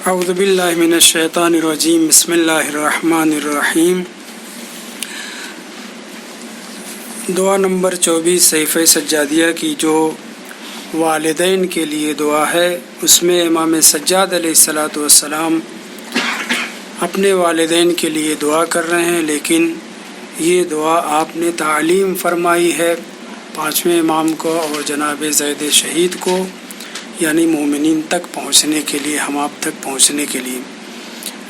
اعوذ باللہ من الشیطان الرجیم بسم اللہ الرحمن الرحیم۔ دعا نمبر 24 صحیفہ سجادیہ کی جو والدین کے لیے دعا ہے، اس میں امام سجاد علیہ الصلاۃ والسلام اپنے والدین کے لیے دعا کر رہے ہیں، لیکن یہ دعا آپ نے تعلیم فرمائی ہے پانچویں امام کو اور جناب زید شہید کو، یعنی مومنین تک پہنچنے کے لیے، ہم آپ تک پہنچنے کے لیے۔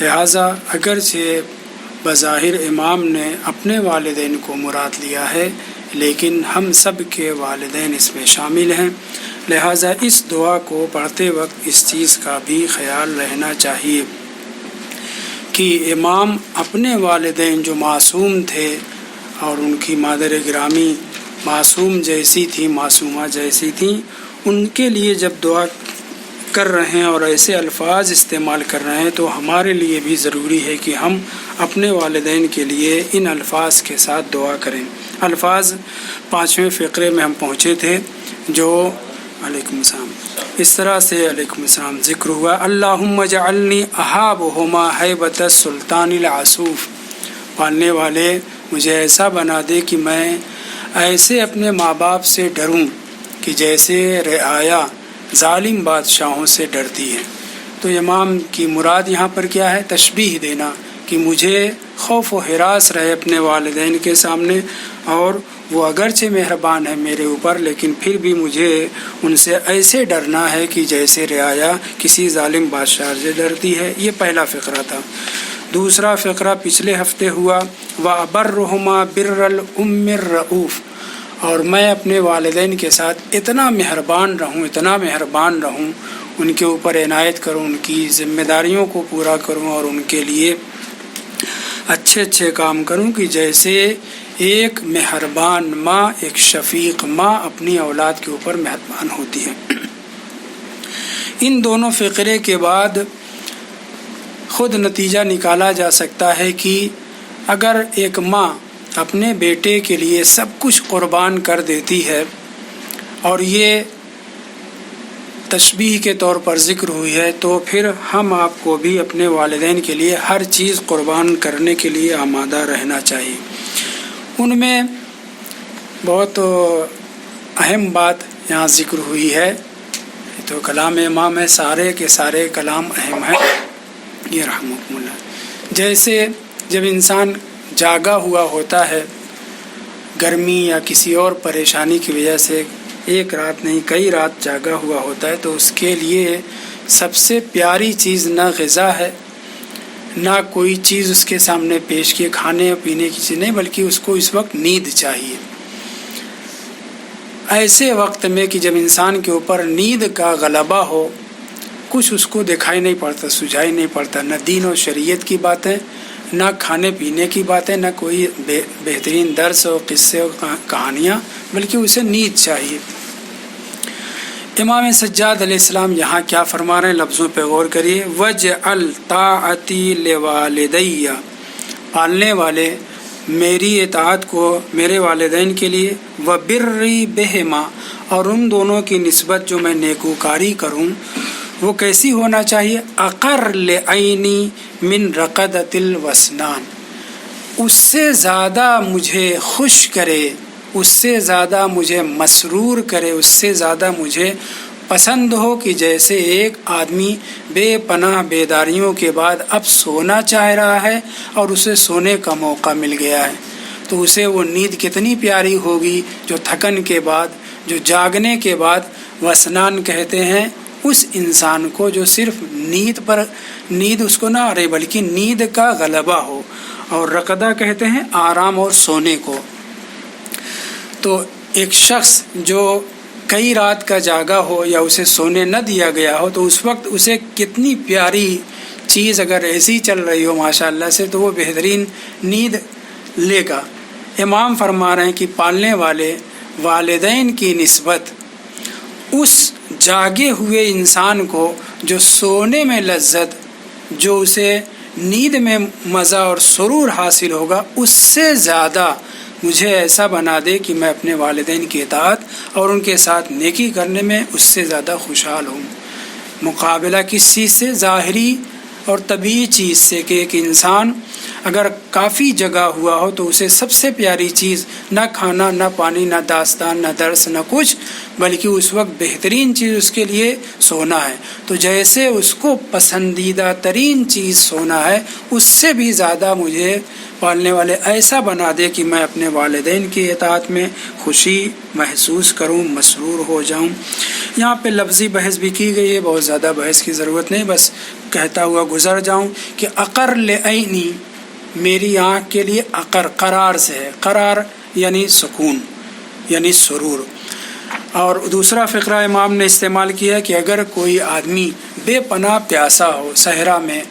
لہٰذا اگرچہ بظاہر امام نے اپنے والدین کو مراد لیا ہے، لیکن ہم سب کے والدین اس میں شامل ہیں، لہٰذا اس دعا کو پڑھتے وقت اس چیز کا بھی خیال رہنا چاہیے کہ امام اپنے والدین جو معصوم تھے اور ان کی مادر گرامی معصوم جیسی تھی، معصومہ جیسی تھیں، ان کے لیے جب دعا کر رہے ہیں اور ایسے الفاظ استعمال کر رہے ہیں تو ہمارے لیے بھی ضروری ہے کہ ہم اپنے والدین کے لیے ان الفاظ کے ساتھ دعا کریں۔ الفاظ پانچویں فقرے میں ہم پہنچے تھے جو علیکم السلام، اس طرح سے علیکم السلام ذکر ہوا، اللہم اجعلنی اہابہما ہیبۃ السلطان العصوف، پالنے والے مجھے ایسا بنا دے کہ میں ایسے اپنے ماں باپ سے ڈروں کہ جیسے رعایا ظالم بادشاہوں سے ڈرتی ہے۔ تو امام کی مراد یہاں پر کیا ہے؟ تشبیہ دینا کہ مجھے خوف و ہراس رہے اپنے والدین کے سامنے، اور وہ اگرچہ مہربان ہے میرے اوپر، لیکن پھر بھی مجھے ان سے ایسے ڈرنا ہے کہ جیسے رعایا کسی ظالم بادشاہ سے ڈرتی ہے۔ یہ پہلا فقرہ تھا۔ دوسرا فقرہ پچھلے ہفتے ہوا، وَأَبَرُّهُمَا بِرَّ الْأُمِّ الرَّؤُوفِ، اور میں اپنے والدین کے ساتھ اتنا مہربان رہوں، ان کے اوپر عنایت کروں، ان کی ذمہ داریوں کو پورا کروں اور ان کے لیے اچھے کام کروں کہ جیسے ایک مہربان ماں، ایک شفیق ماں اپنی اولاد کے اوپر مہربان ہوتی ہے۔ ان دونوں فقرے کے بعد خود نتیجہ نکالا جا سکتا ہے کہ اگر ایک ماں اپنے بیٹے کے لیے سب کچھ قربان کر دیتی ہے، اور یہ تشبیہ کے طور پر ذکر ہوئی ہے، تو پھر ہم آپ کو بھی اپنے والدین کے لیے ہر چیز قربان کرنے کے لیے آمادہ رہنا چاہیے۔ ان میں بہت اہم بات یہاں ذکر ہوئی ہے، تو کلام امام ہے، سارے کے سارے کلام اہم ہیں، یہ رحمکم اللہ۔ جیسے جب انسان جاگا ہوا ہوتا ہے گرمی یا کسی اور پریشانی کی وجہ سے، ایک رات نہیں کئی رات جاگا ہوا ہوتا ہے، تو اس کے لیے سب سے پیاری چیز نہ غذا ہے، نہ کوئی چیز اس کے سامنے پیش کیے، کھانے پینے کی چیز نہیں، بلکہ اس کو اس وقت نیند چاہیے۔ ایسے وقت میں کہ جب انسان کے اوپر نیند کا غلبہ ہو، کچھ اس کو دکھائی نہیں پڑتا، سجھائی نہیں پڑتا، نہ دین و شریعت کی باتیں، نہ کھانے پینے کی باتیں، نہ کوئی بہترین درس اور قصے اور کہانیاں، بلکہ اسے نیند چاہیے۔ امام سجاد علیہ السلام یہاں کیا فرما رہے ہیں، لفظوں پہ غور کریے، وَجْعَلْ طَاعَتِي لِوَالِدَيَّ، پالنے والے میری اطاعت کو میرے والدین کے لیے، وَبِرِّي بِهِمَا، اور ان دونوں کی نسبت جو میں نیکوکاری کروں وہ کیسی ہونا چاہیے، اقر لعینی من رقدۃ الوسنان، اس سے زیادہ مجھے خوش کرے، اس سے زیادہ مجھے مسرور کرے، اس سے زیادہ مجھے پسند ہو کہ جیسے ایک آدمی بے پناہ بیداریوں کے بعد اب سونا چاہ رہا ہے اور اسے سونے کا موقع مل گیا ہے، تو اسے وہ نیند کتنی پیاری ہوگی جو تھکن کے بعد، جو جاگنے کے بعد وسنان کہتے ہیں اس انسان کو جو صرف نیند اس کو نہ آ رہی بلکہ نیند کا غلبہ ہو، اور رقدہ کہتے ہیں آرام اور سونے کو۔ تو ایک شخص جو کئی رات کا جاگا ہو یا اسے سونے نہ دیا گیا ہو، تو اس وقت اسے کتنی پیاری چیز اگر ایسی چل رہی ہو ماشاء اللہ سے، تو وہ بہترین نیند لے گا۔ امام فرما رہے ہیں کہ پالنے والے والدین کی نسبت اس جاگے ہوئے انسان کو جو سونے میں لذت، جو اسے نیند میں مزہ اور سرور حاصل ہوگا، اس سے زیادہ مجھے ایسا بنا دے کہ میں اپنے والدین کی اطاعت اور ان کے ساتھ نیکی کرنے میں اس سے زیادہ خوشحال ہوں۔ مقابلہ کس چیز سے؟ ظاہری اور طبیعی چیز سے، کہ ایک انسان اگر کافی جگہ ہوا ہو تو اسے سب سے پیاری چیز نہ کھانا، نہ پانی، نہ داستان، نہ درس، نہ کچھ، بلکہ اس وقت بہترین چیز اس کے لیے سونا ہے۔ تو جیسے اس کو پسندیدہ ترین چیز سونا ہے، اس سے بھی زیادہ مجھے پالنے والے ایسا بنا دے کہ میں اپنے والدین کی اطاعت میں خوشی محسوس کروں، مسرور ہو جاؤں۔ یہاں پہ لفظی بحث بھی کی گئی ہے، بہت زیادہ بحث کی ضرورت نہیں، بس کہتا ہوا گزر جاؤں کہ اقر لعینی، میری آنکھ کے لیے اقر قرار سے ہے، قرار یعنی سکون، یعنی سرور۔ اور دوسرا فقرہ امام نے استعمال کیا کہ اگر کوئی آدمی بے پناہ پیاسا ہو، صحرا میں،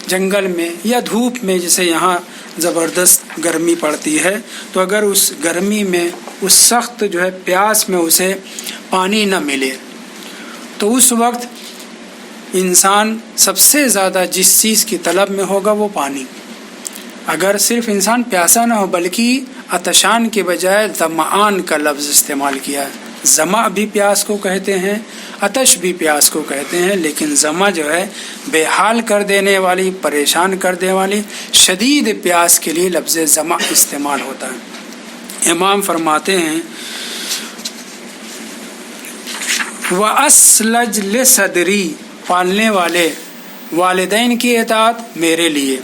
جنگل میں یا دھوپ میں، جیسے یہاں زبردست گرمی پڑتی ہے، تو اگر اس گرمی میں، اس سخت جو ہے پیاس میں اسے پانی نہ ملے، تو اس وقت انسان سب سے زیادہ جس چیز کی طلب میں ہوگا وہ پانی۔ اگر صرف انسان پیاسا نہ ہو بلکہ عطشان کے بجائے ظمآن کا لفظ استعمال کیا ہے۔ ظمأ بھی پیاس کو کہتے ہیں، عطش بھی پیاس کو کہتے ہیں، لیکن ظمأ جو ہے بے حال کر دینے والی، پریشان کر دینے والی شدید پیاس کے لیے لفظ ظمأ استعمال ہوتا ہے۔ امام فرماتے ہیں وَأَسْلَجْ لِصَدْرِي، پالنے والے والدین کی اطاعت میرے لیے،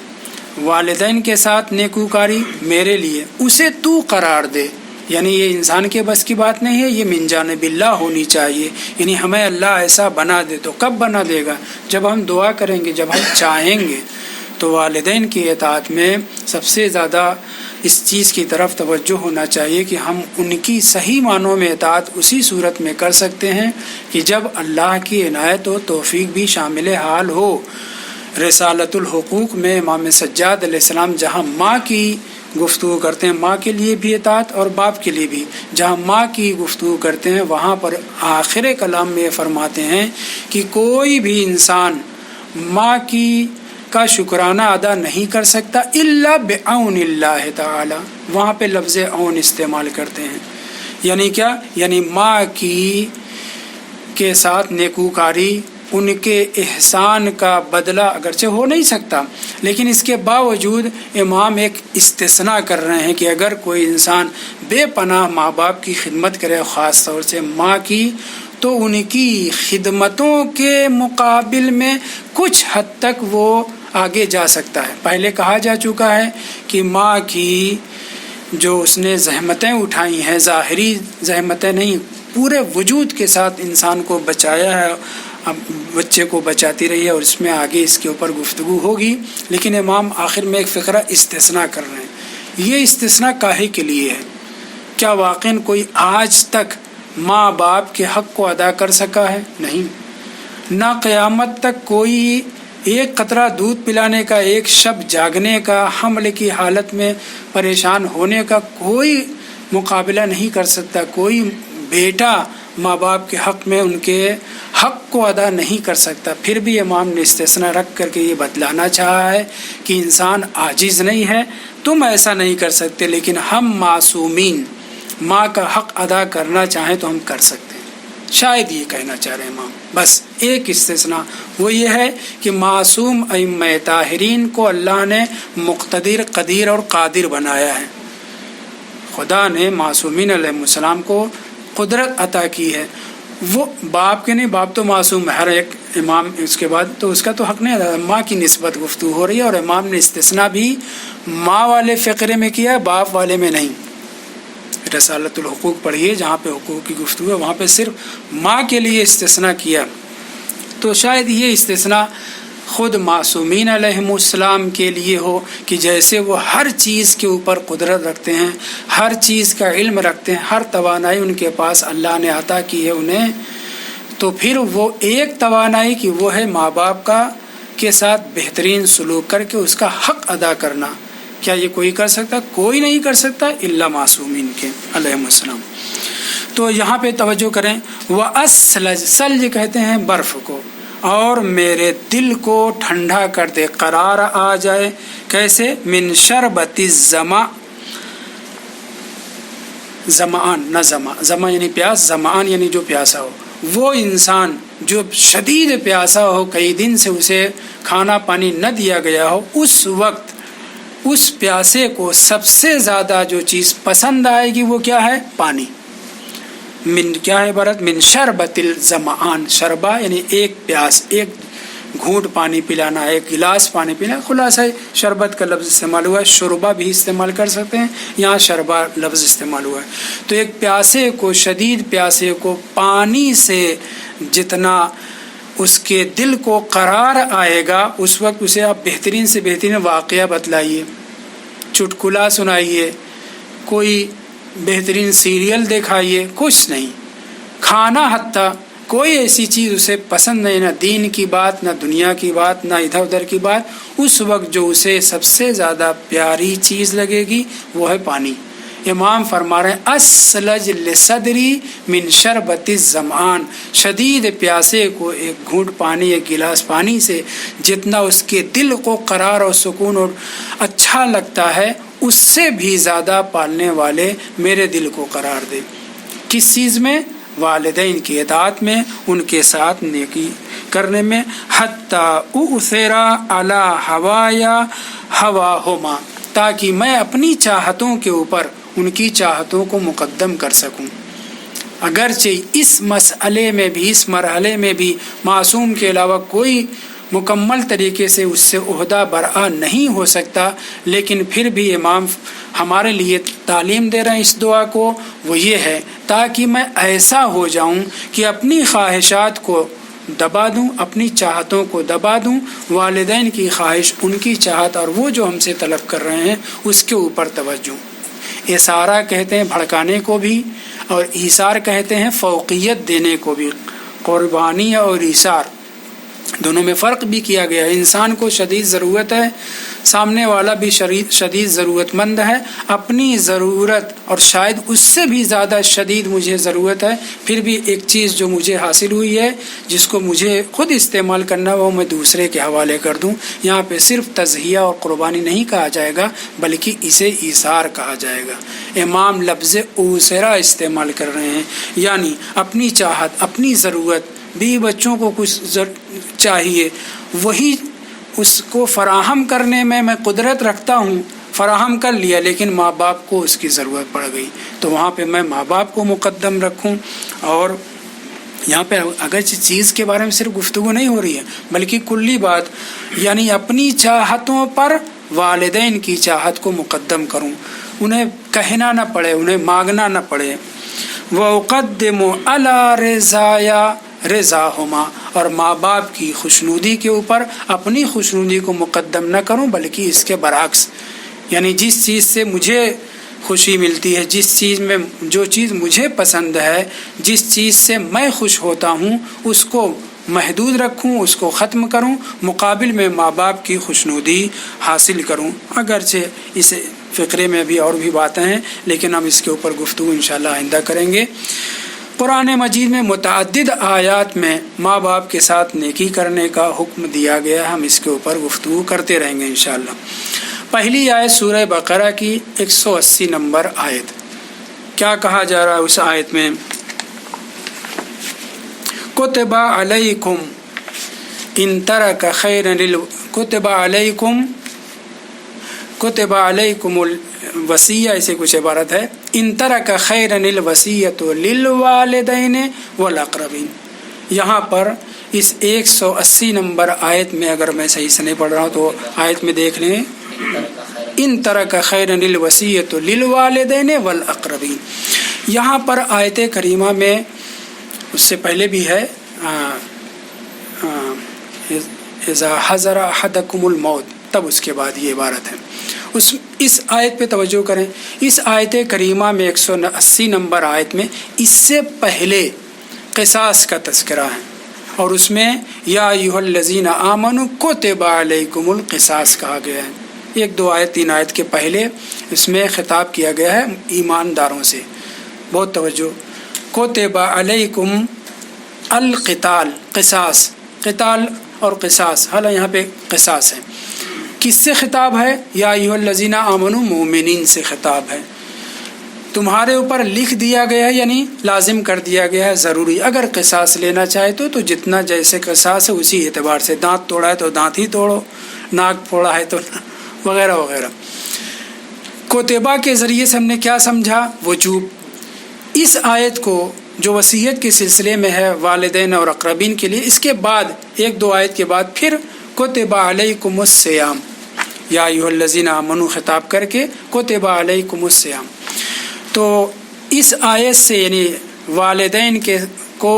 والدین کے ساتھ نیکوکاری میرے لیے، اسے تو قرار دے، یعنی یہ انسان کے بس کی بات نہیں ہے، یہ من جانب اللہ ہونی چاہیے، یعنی ہمیں اللہ ایسا بنا دے۔ تو کب بنا دے گا؟ جب ہم دعا کریں گے، جب ہم چاہیں گے۔ تو والدین کی اطاعت میں سب سے زیادہ اس چیز کی طرف توجہ ہونا چاہیے کہ ہم ان کی صحیح معنوں میں اطاعت اسی صورت میں کر سکتے ہیں کہ جب اللہ کی عنایت و توفیق بھی شامل حال ہو۔ رسالۃ الحقوق میں امام سجاد علیہ السلام جہاں ماں کی گفتگو کرتے ہیں، ماں کے لیے بھی اطاعت اور باپ کے لیے بھی، جہاں ماں کی گفتگو کرتے ہیں وہاں پر آخر کلام میں فرماتے ہیں کہ کوئی بھی انسان ماں کی کا شکرانہ ادا نہیں کر سکتا الا بعون اللہ تعالی، وہاں پہ لفظ عون استعمال کرتے ہیں۔ یعنی کیا؟ یعنی ماں کی کے ساتھ نیکوکاری، ان کے احسان کا بدلہ اگرچہ ہو نہیں سکتا، لیکن اس کے باوجود امام ایک استثناء کر رہے ہیں کہ اگر کوئی انسان بے پناہ ماں باپ کی خدمت کرے، خاص طور سے ماں کی، تو ان کی خدمتوں کے مقابل میں کچھ حد تک وہ آگے جا سکتا ہے۔ پہلے کہا جا چکا ہے کہ ماں کی جو اس نے زحمتیں اٹھائی ہیں، ظاہری زحمتیں نہیں، پورے وجود کے ساتھ انسان کو بچایا ہے، بچے کو بچاتی رہی ہے، اور اس میں آگے اس کے اوپر گفتگو ہوگی، لیکن امام آخر میں ایک فقرہ استثناء کر رہے ہیں۔ یہ استثناء کاہے کے لیے ہے؟ کیا واقعاً کوئی آج تک ماں باپ کے حق کو ادا کر سکا ہے؟ نہیں۔ نہ قیامت تک کوئی ایک قطرہ دودھ پلانے کا، ایک شب جاگنے کا، حمل کی حالت میں پریشان ہونے کا کوئی مقابلہ نہیں کر سکتا۔ کوئی بیٹا ماں باپ کے حق میں ان کے حق کو ادا نہیں کر سکتا۔ پھر بھی امام نے استثناء رکھ کر کے یہ بتلانا چاہا ہے کہ انسان عاجز نہیں ہے، تم ایسا نہیں کر سکتے، لیکن ہم معصومین ماں کا حق ادا کرنا چاہیں تو ہم کر سکتے ہیں۔ شاید یہ کہنا چاہ رہے ہیں امام۔ بس ایک استثناء وہ یہ ہے کہ معصوم ائمہ طاہرین کو اللہ نے مقتدر، قدیر اور قادر بنایا ہے۔ خدا نے معصومین علیہ السلام کو قدرت عطا کی ہے۔ وہ باپ کے نہیں، باپ تو معصوم ہے، ہر ایک امام اس کے بعد تو اس کا تو حق نہیں ادا۔ ماں کی نسبت گفتگو ہو رہی ہے، اور امام نے استثناء بھی ماں والے فقرے میں کیا ہے، باپ والے میں نہیں۔ رسالۃ الحقوق پڑھیے، جہاں پہ حقوق کی گفتگو ہے وہاں پہ صرف ماں کے لیے استثناء کیا۔ تو شاید یہ استثناء خود معصومین علیہم السلام کے لیے ہو کہ جیسے وہ ہر چیز کے اوپر قدرت رکھتے ہیں، ہر چیز کا علم رکھتے ہیں، ہر توانائی ان کے پاس اللہ نے عطا کی ہے انہیں، تو پھر وہ ایک توانائی کی وہ ہے ماں باپ کا کے ساتھ بہترین سلوک کر کے اس کا حق ادا کرنا۔ کیا یہ کوئی کر سکتا؟ کوئی نہیں کر سکتا الا معصومین کے علیہم السلام۔ تو یہاں پہ توجہ کریں، وَأَسْلَجْ، سلج کہتے ہیں برف کو، اور میرے دل کو ٹھنڈا کر دے، قرار آ جائے۔ کیسے؟ من شربت الظما، ظمآن نہ ظما، ظما یعنی پیاس، ظمآن یعنی جو پیاسا ہو، وہ انسان جو شدید پیاسا ہو، کئی دن سے اسے کھانا پانی نہ دیا گیا ہو، اس وقت اس پیاسے کو سب سے زیادہ جو چیز پسند آئے گی وہ کیا ہے؟ پانی۔ من کیا ہے عبارت؟ من شربت الظمآن، شربہ یعنی ایک پیاس، ایک گھونٹ پانی پلانا، ایک گلاس پانی پینا، خلاصہ شربت کا لفظ استعمال ہوا ہے، شربہ بھی استعمال کر سکتے ہیں، یہاں شربہ لفظ استعمال ہوا ہے۔ تو ایک پیاسے کو، شدید پیاسے کو پانی سے جتنا اس کے دل کو قرار آئے گا، اس وقت اسے آپ بہترین سے بہترین واقعہ بتلائیے، چٹکلا سنائیے، کوئی بہترین سیریل دکھائیے، کچھ نہیں، کھانا حتیٰ کوئی ایسی چیز اسے پسند نہیں، نہ دین کی بات، نہ دنیا کی بات، نہ ادھر ادھر کی بات، اس وقت جو اسے سب سے زیادہ پیاری چیز لگے گی وہ ہے پانی۔ امام فرما رہے ہیں اسلج لصدری من شربت الظمآن، شدید پیاسے کو ایک گھونٹ پانی، ایک گلاس پانی سے جتنا اس کے دل کو قرار اور سکون اور اچھا لگتا ہے، اس سے بھی زیادہ پالنے والے میرے دل کو قرار دے۔ کس چیز میں؟ والدین کی اطاعت میں، ان کے ساتھ نیکی کرنے میں، حتیٰ اؤثر علی ہوایا ہواہما، تاکہ میں اپنی چاہتوں کے اوپر ان کی چاہتوں کو مقدم کر سکوں۔ اگرچہ اس مسئلے میں بھی، اس مرحلے میں بھی معصوم کے علاوہ کوئی مکمل طریقے سے اس سے عہدہ برآ نہیں ہو سکتا، لیکن پھر بھی امام ہمارے لیے تعلیم دے رہے ہیں اس دعا کو، وہ یہ ہے تاکہ میں ایسا ہو جاؤں کہ اپنی خواہشات کو دبا دوں، اپنی چاہتوں کو دبا دوں، والدین کی خواہش، ان کی چاہت اور وہ جو ہم سے طلب کر رہے ہیں اس کے اوپر توجہ۔ اثارہ کہتے ہیں بھڑکانے کو بھی، اور ایثار کہتے ہیں فوقیت دینے کو بھی۔ قربانی اور ایثار دونوں میں فرق بھی کیا گیا ہے۔ انسان کو شدید ضرورت ہے، سامنے والا بھی شدید ضرورت مند ہے، اپنی ضرورت اور شاید اس سے بھی زیادہ شدید مجھے ضرورت ہے، پھر بھی ایک چیز جو مجھے حاصل ہوئی ہے جس کو مجھے خود استعمال کرنا وہ میں دوسرے کے حوالے کر دوں۔ یہاں پہ صرف تضحیہ اور قربانی نہیں کہا جائے گا بلکہ اسے ایثار کہا جائے گا۔ امام لفظ اوسرا استعمال کر رہے ہیں، یعنی اپنی چاہت، اپنی ضرورت، بیوی بچوں کو کچھ چاہیے، وہی اس کو فراہم کرنے میں قدرت رکھتا ہوں، فراہم کر لیا، لیکن ماں باپ کو اس کی ضرورت پڑ گئی تو وہاں پہ میں ماں باپ کو مقدم رکھوں۔ اور یہاں پہ اگرچہ چیز کے بارے میں صرف گفتگو نہیں ہو رہی ہے بلکہ کلی بات، یعنی اپنی چاہتوں پر والدین کی چاہت کو مقدم کروں، انہیں کہنا نہ پڑے، انہیں مانگنا نہ پڑے۔ وَأُقَدِّمُ عَلَى رِضَايَا رضاہما، اور ماں باپ کی خوشنودی کے اوپر اپنی خوشنودی کو مقدم نہ کروں بلکہ اس کے برعکس، یعنی جس چیز سے مجھے خوشی ملتی ہے، جس چیز میں جو چیز مجھے پسند ہے، جس چیز سے میں خوش ہوتا ہوں اس کو محدود رکھوں، اس کو ختم کروں، مقابل میں ماں باپ کی خوشنودی حاصل کروں۔ اگرچہ اس فقرے میں بھی اور بھی باتیں ہیں لیکن ہم اس کے اوپر گفتگو انشاءاللہ آئندہ کریں گے۔ قرآن مجید میں متعدد آیات میں ماں باپ کے ساتھ نیکی کرنے کا حکم دیا گیا ہے، ہم اس کے اوپر گفتگو کرتے رہیں گے انشاءاللہ۔ پہلی آیت سورہ بقرہ کی 180 نمبر آیت، کیا کہا جا رہا ہے اس آیت میں؟ کتب علیکم ان ترک خیرا کتب علیکم الوصیہ، ایسے کچھ عبارت ہے، ان ترک خیرا الوصیۃ للوالدین والاقربین۔ یہاں پر اس 180 نمبر آیت میں اگر میں صحیح سے نہیں پڑھ رہا ہوں تو آیت میں دیکھ لیں، ان ترک خیرا الوصیۃ للوالدین والاقربین۔ یہاں پر آیت کریمہ میں اس سے پہلے بھی ہے اذا حضر احدکم الموت، تب اس کے بعد یہ عبارت ہے۔ اس آیت پہ توجہ کریں، اس آیت کریمہ میں 180 نمبر آیت میں اس سے پہلے قصاص کا تذکرہ ہے، اور اس میں یا ایھا الذین آمنوا کتب علیکم القصاص کہا گیا ہے۔ ایک دو آیت تین آیت کے پہلے اس میں خطاب کیا گیا ہے ایمانداروں سے، بہت توجہ۔ کتب علیکم القتال، قصاص، قتال اور قصاص، حالانکہ یہاں پہ قصاص ہے، کس سے خطاب ہے؟ یا ایھا الذین آمنوا، مومنین سے خطاب ہے۔ تمہارے اوپر لکھ دیا گیا ہے، یعنی لازم کر دیا گیا ہے، ضروری. اگر قصاص لینا چاہے تو جتنا جیسے قصاص ہے اسی اعتبار سے. دانت توڑا ہے تو دانت ہی توڑو، ناک پھوڑا ہے تو وغیرہ وغیرہ. کوتبہ کے ذریعے سے ہم نے کیا سمجھا؟ وجوب. اس آیت کو جو وصیت کے سلسلے میں ہے والدین اور اقربین کے لیے، اس کے بعد ایک دو آیت کے بعد پھر کتب علیکم الصیام، یا ایھا الذین آمنوا خطاب کر کے کتب علیکم الصیام. تو اس آیت سے یعنی والدین کو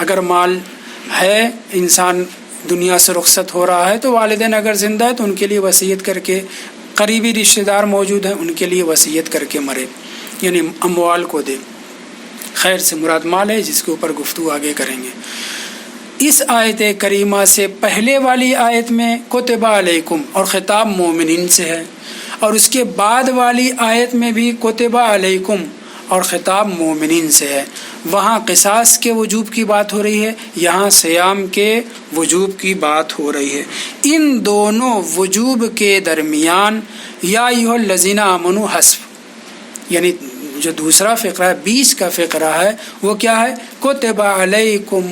اگر مال ہے، انسان دنیا سے رخصت ہو رہا ہے تو والدین اگر زندہ ہے تو ان کے لیے وصیت کر کے، قریبی رشتہ دار موجود ہیں ان کے لیے وصیت کر کے مرے، یعنی اموال کو دے. خیر سے مراد مال ہے، جس کے اوپر گفتگو آگے کریں گے. اس آیت کریمہ سے پہلے والی آیت میں کتب علیکم اور خطاب مومنین سے ہے، اور اس کے بعد والی آیت میں بھی کتب علیکم اور خطاب مومنین سے ہے. وہاں قصاص کے وجوب کی بات ہو رہی ہے، یہاں صیام کے وجوب کی بات ہو رہی ہے. ان دونوں وجوب کے درمیان یا ایھا الذین آمنوا حذف، یعنی جو دوسرا فقرہ ہے، 20 کا فقرہ ہے، وہ کیا ہے؟ کتب علیکم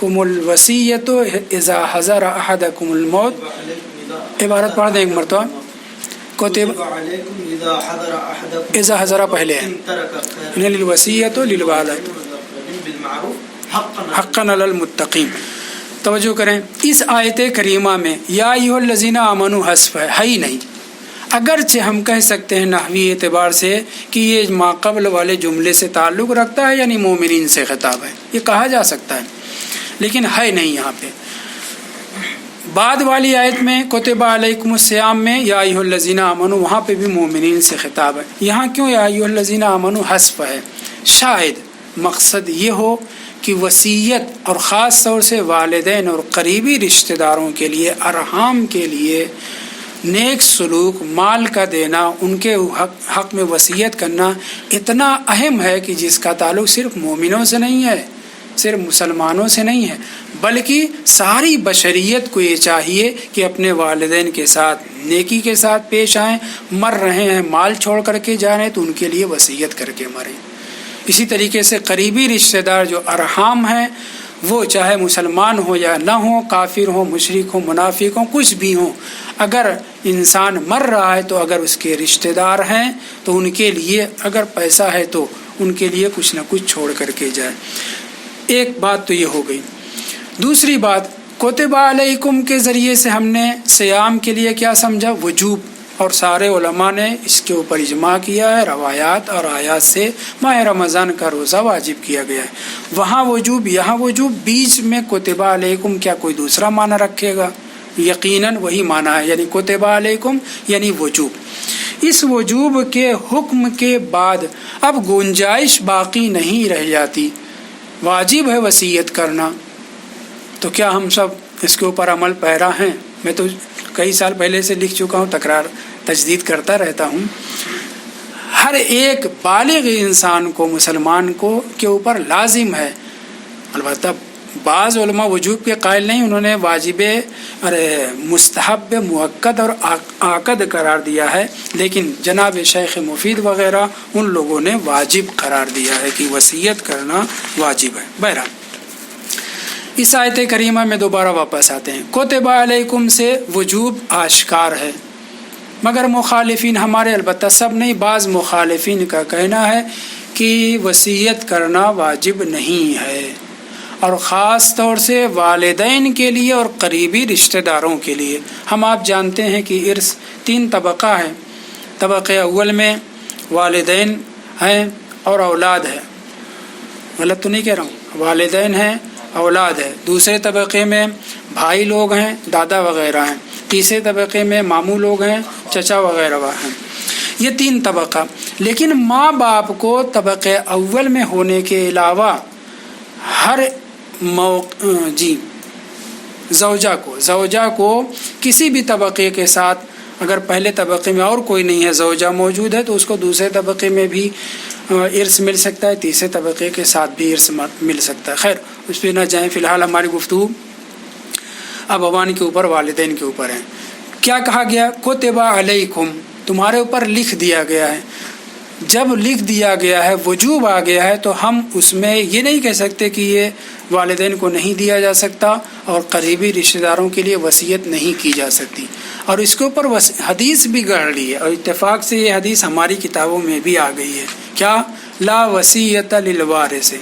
الوصیۃ اذا حضر احدکم الموت. عبارت پڑھ دیں ایک مرتبہ. کتب اذا حضر پہلے ہے للوصیۃ للوالد حقا علی المتقین. توجہ کریں، اس آیت کریمہ میں یا ایھا الذین آمنوا حذف ہے ہی نہیں. اگرچہ ہم کہہ سکتے ہیں نحوی اعتبار سے کہ یہ ما قبل والے جملے سے تعلق رکھتا ہے، یعنی مومنین سے خطاب ہے، یہ کہا جا سکتا ہے، لیکن ہے نہیں. یہاں پہ بعد والی آیت میں کتب علیکم الصیام میں یا ایھا الذین آمنوا، وہاں پہ بھی مومنین سے خطاب ہے. یہاں کیوں یا ایھا الذین آمنوا حذف ہے؟ شاید مقصد یہ ہو کہ وصیت اور خاص طور سے والدین اور قریبی رشتہ داروں کے لیے، ارحام کے لیے نیک سلوک، مال کا دینا، ان کے حق میں وصیت کرنا اتنا اہم ہے کہ جس کا تعلق صرف مومنوں سے نہیں ہے، صرف مسلمانوں سے نہیں ہے، بلکہ ساری بشریت کو یہ چاہیے کہ اپنے والدین کے ساتھ نیکی کے ساتھ پیش آئیں. مر رہے ہیں، مال چھوڑ کر کے جا رہے ہیں تو ان کے لیے وصیت کر کے مریں. اسی طریقے سے قریبی رشتہ دار جو ارحام ہیں، وہ چاہے مسلمان ہو یا نہ ہو، کافر ہو، مشرک ہو، منافق ہو، کچھ بھی ہوں، اگر انسان مر رہا ہے تو اگر اس کے رشتہ دار ہیں تو ان کے لیے اگر پیسہ ہے تو ان کے لیے کچھ نہ کچھ چھوڑ کر کے جائے. ایک بات تو یہ ہو گئی. دوسری بات، کتب علیکم کے ذریعے سے ہم نے صیام کے لیے کیا سمجھا؟ وجوب. اور سارے علماء نے اس کے اوپر اجماع کیا ہے، روایات اور آیات سے ماہ رمضان کا روزہ واجب کیا گیا ہے. وہاں وجوب، یہاں وجوب، بیچ میں کتب علیکم، کیا کوئی دوسرا معنی رکھے گا؟ یقیناً وہی معنی ہے، یعنی کتب علیکم یعنی وجوب. اس وجوب کے حکم کے بعد اب گنجائش باقی نہیں رہ جاتی. واجب ہے وصیت کرنا، تو کیا ہم سب اس کے اوپر عمل پیرا ہیں؟ میں تو کئی سال پہلے سے لکھ چکا ہوں، تکرار تجدید کرتا رہتا ہوں. ہر ایک بالغ انسان کو، مسلمان کو کے اوپر لازم ہے. البتہ بعض علماء وجوب کے قائل نہیں، انہوں نے واجب مستحب، مؤکد اور آکد قرار دیا ہے، لیکن جناب شیخ مفید وغیرہ ان لوگوں نے واجب قرار دیا ہے کہ وصیت کرنا واجب ہے. بہرحال اس آیت کریمہ میں دوبارہ واپس آتے ہیں. کتب علیکم سے وجوب آشکار ہے، مگر مخالفین، ہمارے البتہ سب نہیں، بعض مخالفین کا کہنا ہے کہ وصیت کرنا واجب نہیں ہے، اور خاص طور سے والدین کے لیے اور قریبی رشتہ داروں کے لیے. ہم آپ جانتے ہیں کہ ارث 3 طبقہ ہے. طبقے اول میں والدین ہیں اور اولاد ہے، غلط تو نہیں کہہ رہا ہوں، والدین ہیں، اولاد ہے. دوسرے طبقے میں بھائی لوگ ہیں، دادا وغیرہ ہیں. تیسرے طبقے میں ماموں لوگ ہیں، چچا وغیرہ ہیں. یہ 3 طبقہ. لیکن ماں باپ کو طبقے اول میں ہونے کے علاوہ ہر زوجہ کو کسی بھی طبقے کے ساتھ، اگر پہلے طبقے میں اور کوئی نہیں ہے، زوجہ موجود ہے، تو اس کو دوسرے طبقے میں بھی ارث مل سکتا ہے، تیسرے طبقے کے ساتھ بھی ارث مل سکتا ہے. خیر اس پہ نہ جائیں، فی الحال ہماری گفتگو ابوان کے اوپر، والدین کے اوپر ہے. کیا کہا گیا؟ کتب علیکم، تمہارے اوپر لکھ دیا گیا ہے. جب لکھ دیا گیا ہے، وجوب آ گیا ہے، تو ہم اس میں یہ نہیں کہہ سکتے کہ یہ والدین کو نہیں دیا جا سکتا اور قریبی رشتہ داروں کے لیے وصیت نہیں کی جا سکتی۔ اور اس کے اوپر حدیث بھی گڑھ لی ہے، اور اتفاق سے یہ حدیث ہماری کتابوں میں بھی آ گئی ہے۔ کیا؟ لا وصیت للوارث،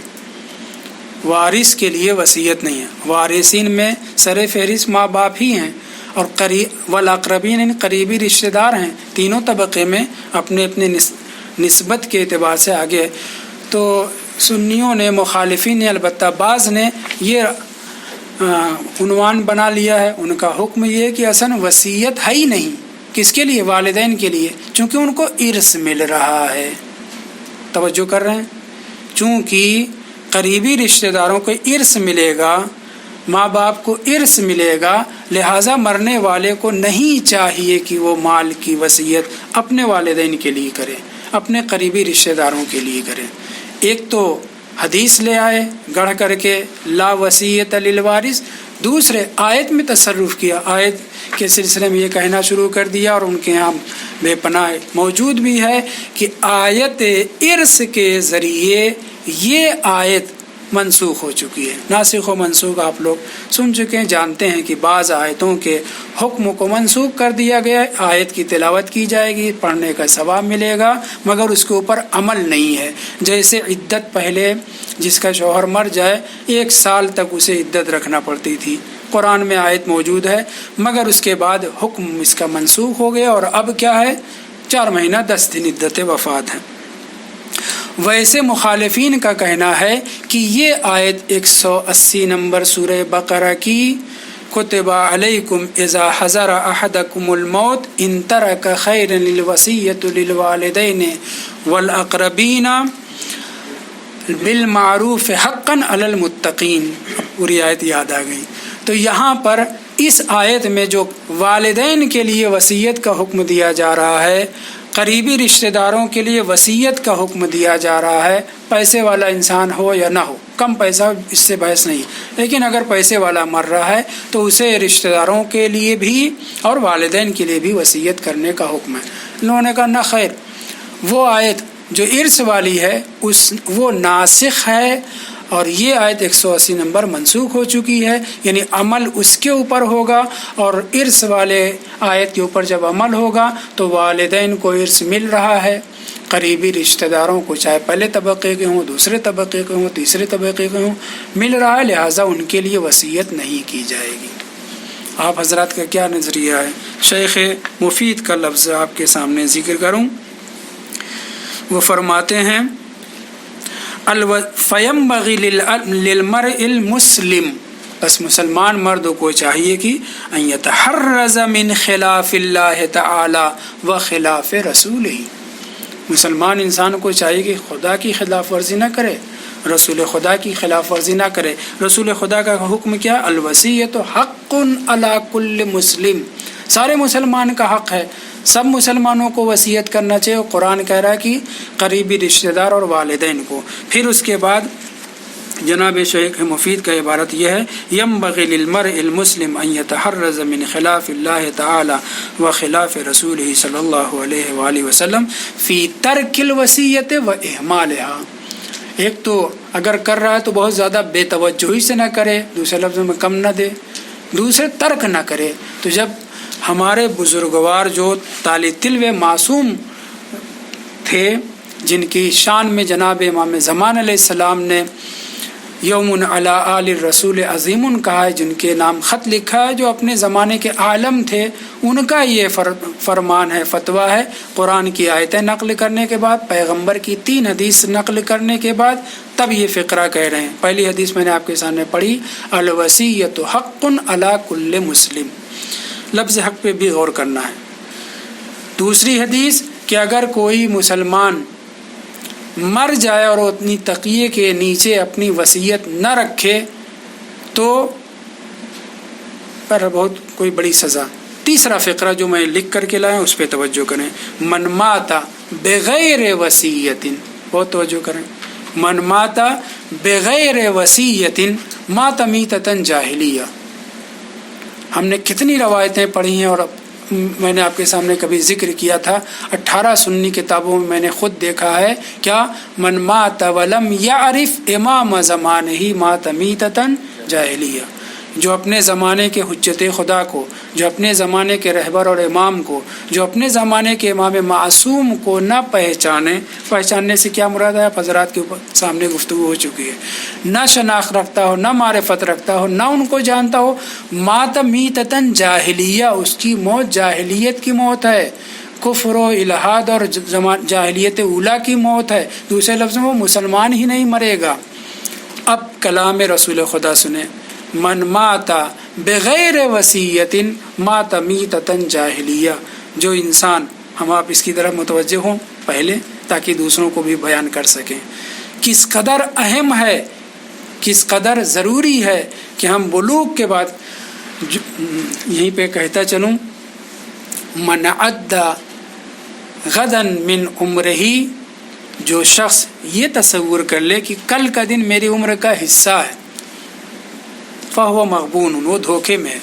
وارث کے لیے وصیت نہیں ہے۔ وارثین میں سر فہرست ماں باپ ہی ہیں، اور والاقربین قریبی رشتہ دار ہیں، تینوں طبقے میں اپنے اپنے نسبت کے اعتبار سے آگے۔ تو سنیوں نے، مخالفین نے، البتہ بعض نے یہ عنوان بنا لیا ہے، ان کا حکم یہ ہے کہ اصلاً وصیت ہے ہی نہیں۔ کس کے لیے؟ والدین کے لیے، چونکہ ان کو ارث مل رہا ہے۔ توجہ کر رہے ہیں؟ چونکہ قریبی رشتہ داروں کو ارث ملے گا، ماں باپ کو ارث ملے گا، لہٰذا مرنے والے کو نہیں چاہیے کہ وہ مال کی وصیت اپنے والدین کے لیے کرے، اپنے قریبی رشتہ داروں کے لیے کرے۔ ایک تو حدیث لے آئے گڑھ کر کے لا وصیت للوارث، دوسرے آیت میں تصرف کیا، آیت کے سلسلے میں یہ کہنا شروع کر دیا، اور ان کے یہاں بے پناہ موجود بھی ہے کہ آیت ارث کے ذریعے یہ آیت منسوخ ہو چکی ہے۔ ناسخ و منسوخ آپ لوگ سن چکے ہیں، جانتے ہیں کہ بعض آیتوں کے حکم کو منسوخ کر دیا گیا ہے، آیت کی تلاوت کی جائے گی، پڑھنے کا ثواب ملے گا، مگر اس کے اوپر عمل نہیں ہے۔ جیسے عدت، پہلے جس کا شوہر مر جائے 1 سال تک اسے عدت رکھنا پڑتی تھی، قرآن میں آیت موجود ہے، مگر اس کے بعد حکم اس کا منسوخ ہو گیا، اور اب کیا ہے؟ 4 مہینہ 10 دن عدت وفات ہے۔ ویسے مخالفین کا کہنا ہے کہ یہ آیت 180 نمبر سورہ بقرہ کی کتب علیکم اذا حضر احدکم الموت ان ترک خیرا للوصیۃ للوالدین والاقربین بالمعروف حقا علی المتقین، پوری آیت یاد آ گئی۔ تو یہاں پر اس آیت میں جو والدین کے لیے وصیت کا حکم دیا جا رہا ہے، قریبی رشتہ داروں کے لیے وصیت کا حکم دیا جا رہا ہے، پیسے والا انسان ہو یا نہ ہو، کم پیسہ اس سے بحث نہیں، لیکن اگر پیسے والا مر رہا ہے تو اسے رشتہ داروں کے لیے بھی اور والدین کے لیے بھی وصیت کرنے کا حکم ہے۔ انہوں نے کہا نہ خیر، وہ آیت جو ارث والی ہے وہ ناسخ ہے، اور یہ آیت 180 نمبر منسوخ ہو چکی ہے، یعنی عمل اس کے اوپر ہوگا، اور ارث والے آیت کے اوپر جب عمل ہوگا تو والدین کو ارث مل رہا ہے، قریبی رشتہ داروں کو چاہے پہلے طبقے کے ہوں، دوسرے طبقے کے ہوں، تیسرے طبقے کے ہوں، مل رہا ہے، لہٰذا ان کے لیے وصیت نہیں کی جائے گی۔ آپ حضرات کا کیا نظریہ ہے؟ شیخ مفید کا لفظ آپ کے سامنے ذکر کروں، وہ فرماتے ہیں فَيَنبَغِي لِلْمَرْءِ الْمُسْلِمِ، بس مسلمان مرد کو چاہیے کہ ان یتحرز من خلاف اللہ تعالی و خلاف رسولہ، مسلمان انسان کو چاہیے کہ خدا کی خلاف ورزی نہ کرے، رسول خدا کی خلاف ورزی نہ کرے۔ رسول خدا کا حکم کیا؟ الوصیۃ حق علی کل مسلم، سارے مسلمان کا حق ہے، سب مسلمانوں کو وصیت کرنا چاہیے۔ قرآن کہہ رہا ہے کہ قریبی رشتہ دار اور والدین کو۔ پھر اس کے بعد جناب شیخ مفید کا عبارت یہ ہے ینبغی للمرء المسلم ان یتحرز من خلاف اللہ تعالی و خلاف رسولہ صلی اللہ علیہ وآلہ وسلم فی ترک الوصیۃ و اہمالها۔ ایک تو اگر کر رہا ہے تو بہت زیادہ بے توجہی سے نہ کرے، دوسرے لفظوں میں کم نہ دے، دوسرے ترک نہ کرے۔ تو جب ہمارے بزرگوار جو طالع تلو معصوم تھے، جن کی شان میں جناب امام زمان علیہ السلام نے یوم علی آل الرسول عظیم کہا ہے، جن کے نام خط لکھا ہے، جو اپنے زمانے کے عالم تھے، ان کا یہ فرمان ہے، فتویٰ ہے، قرآن کی آیتیں نقل کرنے کے بعد، پیغمبر کی 3 حدیث نقل کرنے کے بعد تب یہ فقرہ کہہ رہے ہیں۔ پہلی حدیث میں نے آپ کے سامنے پڑھی، الوصیۃ حق علی کل مسلم، لفظ حق پہ بھی غور کرنا ہے۔ دوسری حدیث کہ اگر کوئی مسلمان مر جائے اور اپنی تقیے کے نیچے اپنی وصیت نہ رکھے تو پر بہت کوئی بڑی سزا۔ تیسرا فقرہ جو میں لکھ کر کے لایا اس پہ توجہ کریں، من مات بغیر وصیت، بہت توجہ کریں، من مات بغیر وصیت مات میتۃ جاہلیہ۔ ہم نے کتنی روایتیں پڑھی ہیں اور میں نے آپ کے سامنے کبھی ذکر کیا تھا، 18 سنی کتابوں میں نے خود دیکھا ہے کیا، من مات ولم یعرف امام زمانہ مات میتۃ جاہلیہ، جو اپنے زمانے کے حجت خدا کو، جو اپنے زمانے کے رہبر اور امام کو، جو اپنے زمانے کے امام معصوم کو نہ پہچاننے سے کیا مراد ہے، حضرات کے سامنے گفتگو ہو چکی ہے، نہ شناخت رکھتا ہو، نہ معرفت رکھتا ہو، نہ ان کو جانتا ہو، مات میتۃ جاہلیہ، اس کی موت جاہلیت کی موت ہے، کفر و الحاد اور جاہلیت اولیٰ کی موت ہے، دوسرے لفظ میں وہ مسلمان ہی نہیں مرے گا۔ اب کلام رسول خدا سنیں، من مات بغیر وصیت مات میتۃ جاہلیہ، جو انسان، ہم آپ اس کی طرف متوجہ ہوں پہلے تاکہ دوسروں کو بھی بیان کر سکیں، کس قدر اہم ہے، کس قدر ضروری ہے کہ ہم بلوغ کے بعد، یہیں پہ کہتا چلوں، من عد غدا من عمرہ، جو شخص یہ تصور کر لے کہ کل کا دن میری عمر کا حصہ ہے، فہو مغبون، وہ دھوکے میں ہے۔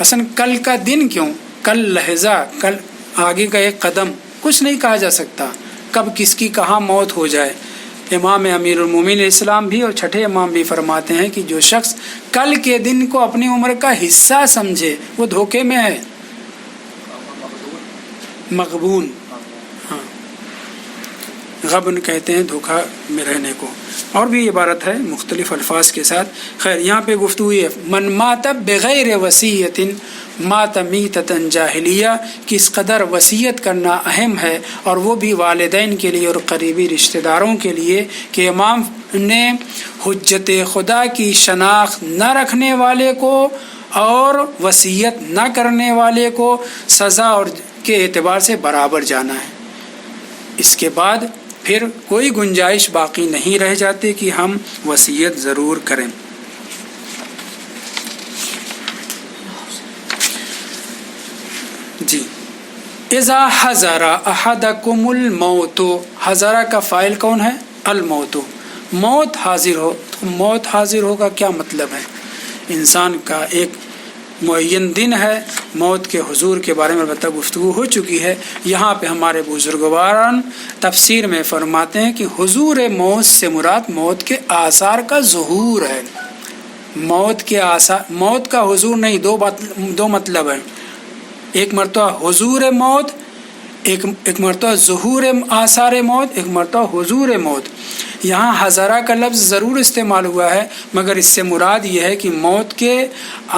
اصلا کل کا دن کیوں، کل لحظہ، کل آگے کا ایک قدم کچھ نہیں کہا جا سکتا، کب کس کی کہاں موت ہو جائے۔ امام امیر المومنین علیہ السلام بھی اور چھٹے امام بھی فرماتے ہیں کہ جو شخص کل کے دن کو اپنی عمر کا حصہ سمجھے وہ دھوکے میں ہے، مغبون، ہاں، غبن کہتے ہیں دھوکہ میں رہنے کو، اور بھی عبارت ہے مختلف الفاظ کے ساتھ۔ خیر، یہاں پہ گفتگو ہے من مات بغیر وصیت مات میتۃ جاہلیہ، کس قدر وصیت کرنا اہم ہے، اور وہ بھی والدین کے لیے اور قریبی رشتہ داروں کے لیے، کہ امام نے حجت خدا کی شناخت نہ رکھنے والے کو اور وصیت نہ کرنے والے کو سزا اور کے اعتبار سے برابر جانا ہے۔ اس کے بعد پھر کوئی گنجائش باقی نہیں رہ جاتی کہ ہم وصیت ضرور کریں۔ جی، اذا حضر احدکم الموت، حضر کا فاعل کون ہے؟ الموت، موت حاضر ہو، تو موت حاضر ہوگا کیا مطلب ہے؟ انسان کا ایک معین دن ہے، موت کے حضور کے بارے میں البتہ گفتگو ہو چکی ہے۔ یہاں پہ ہمارے بزرگواران تفسیر میں فرماتے ہیں کہ حضور موت سے مراد موت کے آثار کا ظہور ہے۔ موت کے آثار، موت کا حضور نہیں، دو مطلب ہے، ایک مرتبہ حضور موت، ایک مرتبہ ظہور آثار موت، ایک مرتبہ حضور موت۔ یہاں حضرہ کا لفظ ضرور استعمال ہوا ہے، مگر اس سے مراد یہ ہے کہ موت کے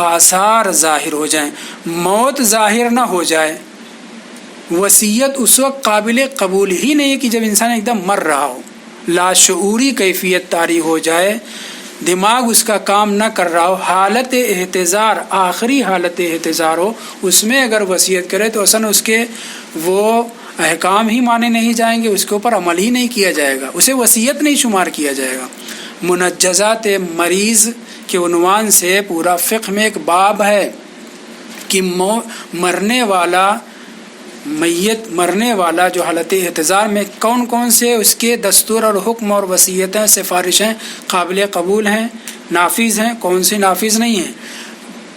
آثار ظاہر ہو جائیں، موت ظاہر نہ ہو جائے۔ وصیت اس وقت قابل قبول ہی نہیں ہے کہ جب انسان ایک دم مر رہا ہو، لاشعوری کیفیت طاری ہو جائے، دماغ اس کا کام نہ کر رہا ہو، حالت احتضار، آخری حالت احتضار ہو، اس میں اگر وصیت کرے تو اصلا اس کے وہ احکام ہی مانے نہیں جائیں گے، اس کے اوپر عمل ہی نہیں کیا جائے گا، اسے وصیت نہیں شمار کیا جائے گا۔ منجزات مریض کے عنوان سے پورا فقہ میں ایک باب ہے کہ مرنے والا جو حالت احتضار میں کون کون سے اس کے دستور اور حکم اور وصیتیں، سفارشیں قابل قبول ہیں، نافذ ہیں، کون سی نافذ نہیں ہیں۔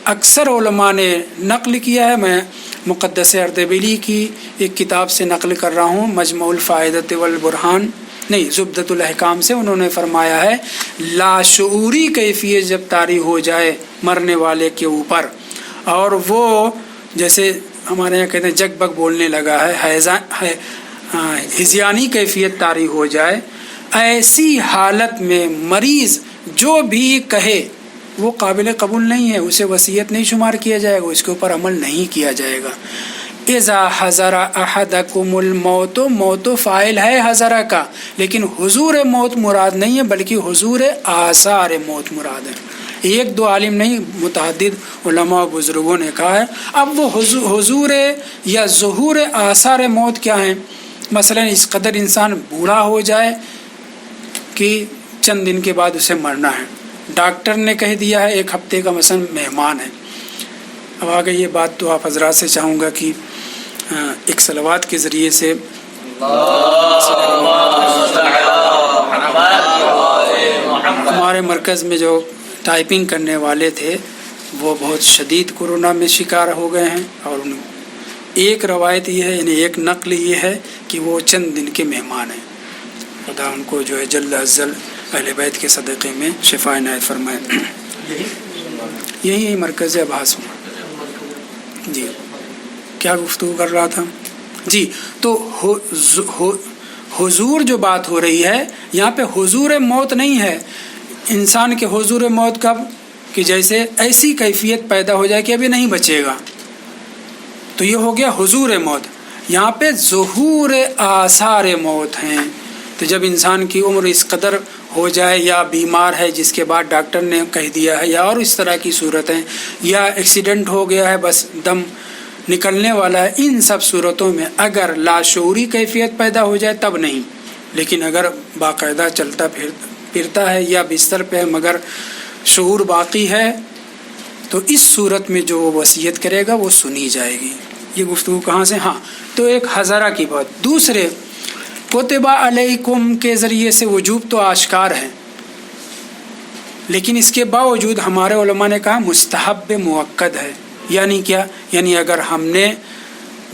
اکثر علماء نے نقل کیا ہے، میں مقدس اردبیلی کی ایک کتاب سے نقل کر رہا ہوں، مجموع الفائدۃ والبرہان، نہیں، زبدۃ الاحکام سے، انہوں نے فرمایا ہے لاشعوری کیفیت جب طاری ہو جائے مرنے والے کے اوپر، اور وہ جیسے ہمارے یہاں کہتے ہیں جگ بگ بولنے لگا ہے، ہذیانی کیفیت طاری ہو جائے، ایسی حالت میں مریض جو بھی کہے وہ قابل قبول نہیں ہے، اسے وصیت نہیں شمار کیا جائے گا، اس کے اوپر عمل نہیں کیا جائے گا۔ اذا حضر احدکم الموت، موت فاعل ہے حضر کا، لیکن حضور موت مراد نہیں ہے، بلکہ حضور آثار موت مراد ہے۔ ایک دو عالم نہیں، متعدد علماء و بزرگوں نے کہا ہے۔ اب وہ حضور یا ظہور آثار موت کیا ہیں؟ مثلا اس قدر انسان بوڑھا ہو جائے کہ چند دن کے بعد اسے مرنا ہے، ڈاکٹر نے کہہ دیا ہے 1 ہفتے کا مثلا مہمان ہے۔ اب آگے یہ بات تو آپ حضرات سے چاہوں گا کہ ایک صلوات کے ذریعے سے ہمارے مرکز میں جو ٹائپنگ کرنے والے تھے وہ بہت شدید کورونا میں شکار ہو گئے ہیں، اور ایک روایت یہ ہے، یعنی ایک نقل یہ ہے کہ وہ چند دن کے مہمان ہیں، خدا ان کو جو ہے جل ازل اہل بیت کے صدقے میں شفا عنایت فرمائے۔ یہی مرکز ابحاث میں۔ جی کیا گفتگو کر رہا تھا؟ جی تو حضور جو بات ہو رہی ہے یہاں پہ حضور موت نہیں ہے۔ انسان کے حضور موت کب؟ کہ جیسے ایسی کیفیت پیدا ہو جائے کہ ابھی نہیں بچے گا، تو یہ ہو گیا حضور موت۔ یہاں پہ ظہور آثار موت ہیں، تو جب انسان کی عمر اس قدر ہو جائے یا بیمار ہے جس کے بعد ڈاکٹر نے کہہ دیا ہے، یا اور اس طرح کی صورتیں، یا ایکسیڈنٹ ہو گیا ہے بس دم نکلنے والا ہے، ان سب صورتوں میں اگر لاشعوری کیفیت پیدا ہو جائے تب نہیں، لیکن اگر باقاعدہ چلتا پھرتا ہے یا بستر پہ ہے مگر شعور باقی ہے، تو اس صورت میں جو وہ وصیت کرے گا وہ سنی جائے گی۔ یہ گفتگو کہاں سے؟ ہاں تو ایک ہزارہ کی بات۔ دوسرے کتبہ علیکم کے ذریعے سے وجوب تو آشکار ہے، لیکن اس کے باوجود ہمارے علماء نے کہا مستحب مؤکد ہے۔ یعنی کیا؟ یعنی اگر ہم نے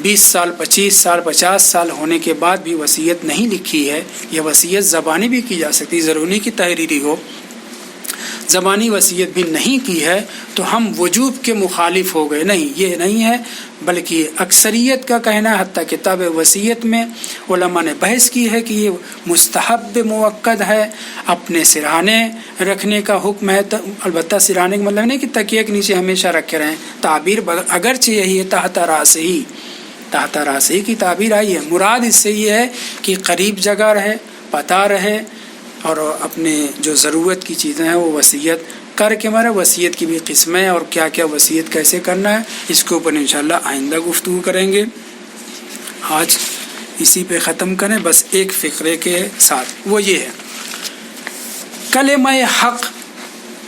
20 سال 25 سال 50 سال ہونے کے بعد بھی وصیت نہیں لکھی ہے، یہ وصیت زبانی بھی کی جا سکتی، ضروری کی تحریری ہو، زبانی وصیت بھی نہیں کی ہے تو ہم وجوب کے مخالف ہو گئے، نہیں، یہ نہیں ہے، بلکہ اکثریت کا کہنا ہے، حتیٰ کتاب وصیت میں علماء نے بحث کی ہے کہ یہ مستحب مؤکد ہے، اپنے سرہانے رکھنے کا حکم ہے۔ البتہ سرہانے کا مطلب نہیں کہ تکیے کے نیچے ہمیشہ رکھے رہیں، تعبیر اگرچہ یہی ہے تحت راسہی کی تعبیر آئی ہے، مراد اس سے یہ ہے کہ قریب جگہ رہے، پتہ رہے، اور اپنے جو ضرورت کی چیزیں ہیں وہ وصیت کر کے مرے۔ وصیت کی بھی قسمیں اور کیا کیا وصیت کیسے کرنا ہے اس کے اوپر انشاءاللہ آئندہ گفتگو کریں گے۔ آج اسی پہ ختم کریں بس ایک فقرے کے ساتھ، وہ یہ ہے کلمہ حق۔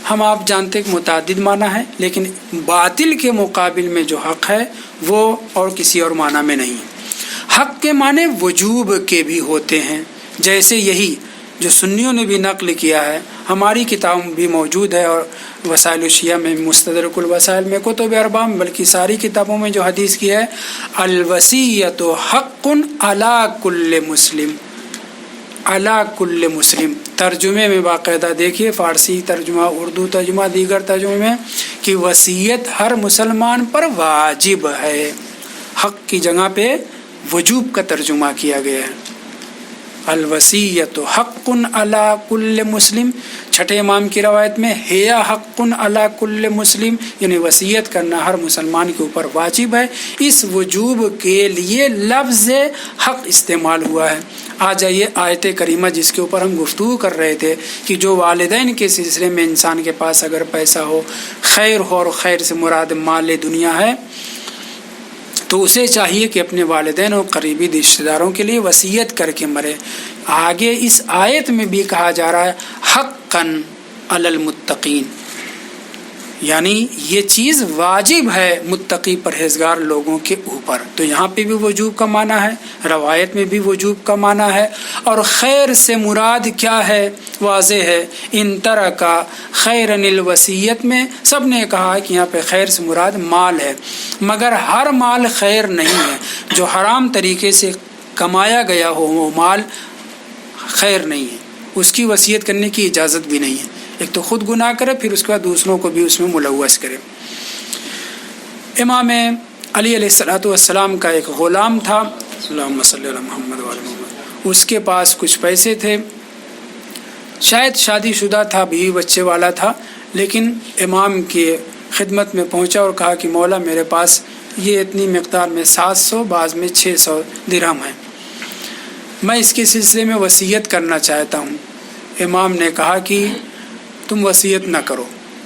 ہم آپ جانتے کہ متعدد معنی ہے، لیکن باطل کے مقابل میں جو حق ہے وہ اور کسی اور معنی میں نہیں ہے۔ حق کے معنی وجوب کے بھی ہوتے ہیں، جیسے یہی جو سنیوں نے بھی نقل کیا ہے، ہماری کتاب بھی موجود ہے، اور وسائل الشیعہ میں، مستدرک الوسائل میں، کتب اربعہ میں، بلکہ ساری کتابوں میں جو حدیث کی ہے، الوصیۃ حق علی کل مسلم، علی کل مسلم۔ ترجمے میں باقاعدہ دیکھیے، فارسی ترجمہ، اردو ترجمہ، دیگر ترجمے میں کہ وصیت ہر مسلمان پر واجب ہے۔ حق کی جگہ پہ وجوب کا ترجمہ کیا گیا ہے۔ الوصیۃ حق علی کل مسلم۔ چھٹے امام کی روایت میں ہے حق علی کل مسلم، یعنی وصیت کرنا ہر مسلمان کے اوپر واجب ہے۔ اس وجوب کے لیے لفظ حق استعمال ہوا ہے۔ آ جائیے آیت کریمہ جس کے اوپر ہم گفتگو کر رہے تھے کہ جو والدین کے سلسلے میں انسان کے پاس اگر پیسہ ہو، خیر ہو، اور خیر سے مراد مال دنیا ہے، تو اسے چاہیے کہ اپنے والدین اور قریبی رشتہ داروں کے لیے وصیت کر کے مرے۔ آگے اس آیت میں بھی کہا جا رہا ہے حقاً علی المتقین، یعنی یہ چیز واجب ہے متقی پرہیزگار لوگوں کے اوپر۔ تو یہاں پہ بھی وجوب کا معنی ہے، روایت میں بھی وجوب کا معنی ہے، اور خیر سے مراد کیا ہے واضح ہے۔ ان ترک خیرا الوصیت میں سب نے کہا کہ یہاں پہ خیر سے مراد مال ہے، مگر ہر مال خیر نہیں ہے۔ جو حرام طریقے سے کمایا گیا ہو وہ مال خیر نہیں ہے، اس کی وصیت کرنے کی اجازت بھی نہیں ہے۔ ایک تو خود گناہ کرے، پھر اس کے بعد دوسروں کو بھی اس میں ملوث کرے۔ امام علی علیہ السلام کا ایک غلام تھا، اللہم صلی علی محمد وعلی محمد، اس کے پاس کچھ پیسے تھے، شاید شادی شدہ تھا، بیوی بچے والا تھا، لیکن امام کی خدمت میں پہنچا اور کہا کہ مولا میرے پاس یہ اتنی مقدار میں 700 بعض میں 600 درہم ہے، میں اس کے سلسلے میں وصیت کرنا چاہتا ہوں۔ امام نے کہا کہ تم وصیت نہ کرو،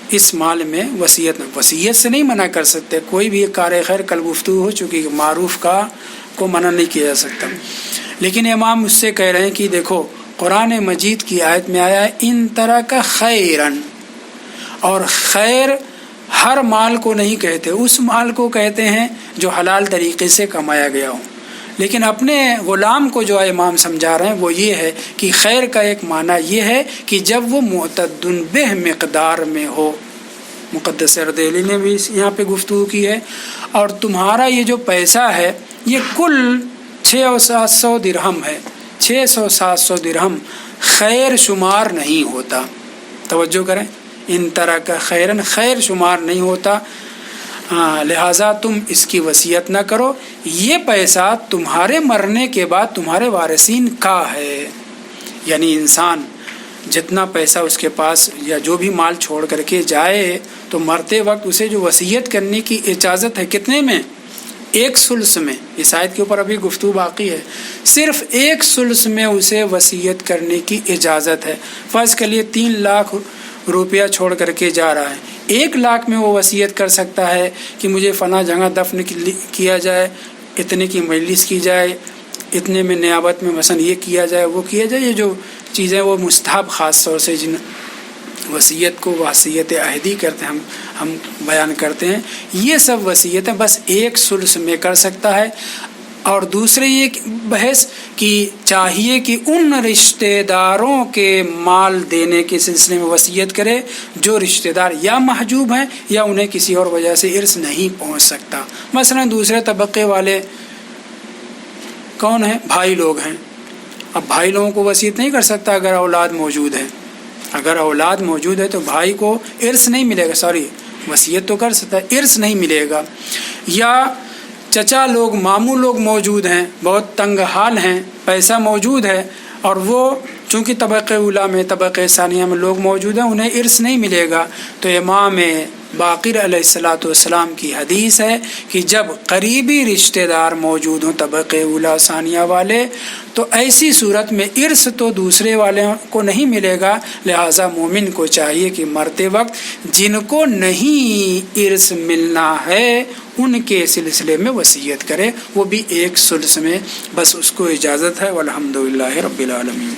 اس مال میں وصیت سے نہیں منع کر سکتے، کوئی بھی کار خیر کل گفتگو ہو چکی، معروف کا کو منع نہیں کیا جا سکتا، لیکن امام اس سے کہہ رہے ہیں کہ دیکھو قرآن مجید کی آیت میں آیا ہے ان طرح کا خیرن، اور خیر ہر مال کو نہیں کہتے، اس مال کو کہتے ہیں جو حلال طریقے سے کمایا گیا ہو، لیکن اپنے غلام کو جو امام سمجھا رہے ہیں وہ یہ ہے کہ خیر کا ایک معنی یہ ہے کہ جب وہ معتدن بہ مقدار میں ہو، مقدس دہلی نے بھی یہاں پہ گفتگو کی ہے. اور تمہارا یہ جو پیسہ ہے یہ کل 600-700 درہم ہے. 600-700 درہم خیر شمار نہیں ہوتا. توجہ کریں، ان طرح کا خیرن خیر شمار نہیں ہوتا. لہٰذا تم اس کی وصیت نہ کرو. یہ پیسہ تمہارے مرنے کے بعد تمہارے وارثین کا ہے. یعنی انسان جتنا پیسہ اس کے پاس یا جو بھی مال چھوڑ کر کے جائے تو مرتے وقت اسے جو وصیت کرنے کی اجازت ہے کتنے میں؟ 1/3 میں. اس آیت کے اوپر ابھی گفتگو باقی ہے. صرف 1/3 میں اسے وصیت کرنے کی اجازت ہے. فرض کے لیے 3 لاکھ روپیہ چھوڑ کر کے جا رہا ہے. 1 لاکھ میں وہ وصیت کر سکتا ہے کہ مجھے فلاں جگہ دفن کیا جائے، اتنے کی مجلس کی جائے، اتنے میں نیابت میں مثلا یہ کیا جائے وہ کیا جائے. یہ جو چیزیں وہ مستحب خاص طور سے جن وصیت کو وصیت عہدی کرتے ہیں ہم بیان کرتے ہیں، یہ سب وصیتیں بس 1/3 میں کر سکتا ہے. اور دوسرے یہ بحث کہ چاہیے کہ ان رشتہ داروں کے مال دینے کے سلسلے میں وصیت کرے جو رشتہ دار یا محجوب ہیں یا انہیں کسی اور وجہ سے ارث نہیں پہنچ سکتا. مثلا دوسرے طبقے والے کون ہیں؟ بھائی لوگ ہیں. اب بھائی لوگوں کو وصیت نہیں کر سکتا اگر اولاد موجود ہے. اگر اولاد موجود ہے تو بھائی کو ارث نہیں ملے گا. وصیت تو کر سکتا ہے، ارث نہیں ملے گا. یا چچا لوگ، ماموں لوگ موجود ہیں، بہت تنگ حال ہیں، پیسہ موجود ہے اور وہ چونکہ طبقہ اولیٰ میں طبقہ ثانیہ میں لوگ موجود ہیں، انہیں ارث نہیں ملے گا. تو امام باقر علیہ السلام کی حدیث ہے کہ جب قریبی رشتہ دار موجود ہوں طبقہ اولیٰ ثانیہ والے تو ایسی صورت میں ارث تو دوسرے والوں کو نہیں ملے گا. لہٰذا مومن کو چاہیے کہ مرتے وقت جن کو نہیں ارث ملنا ہے ان کے سلسلے میں وصیت کرے، وہ بھی 1/3 میں، بس اس کو اجازت ہے. والحمدللہ رب العالمین.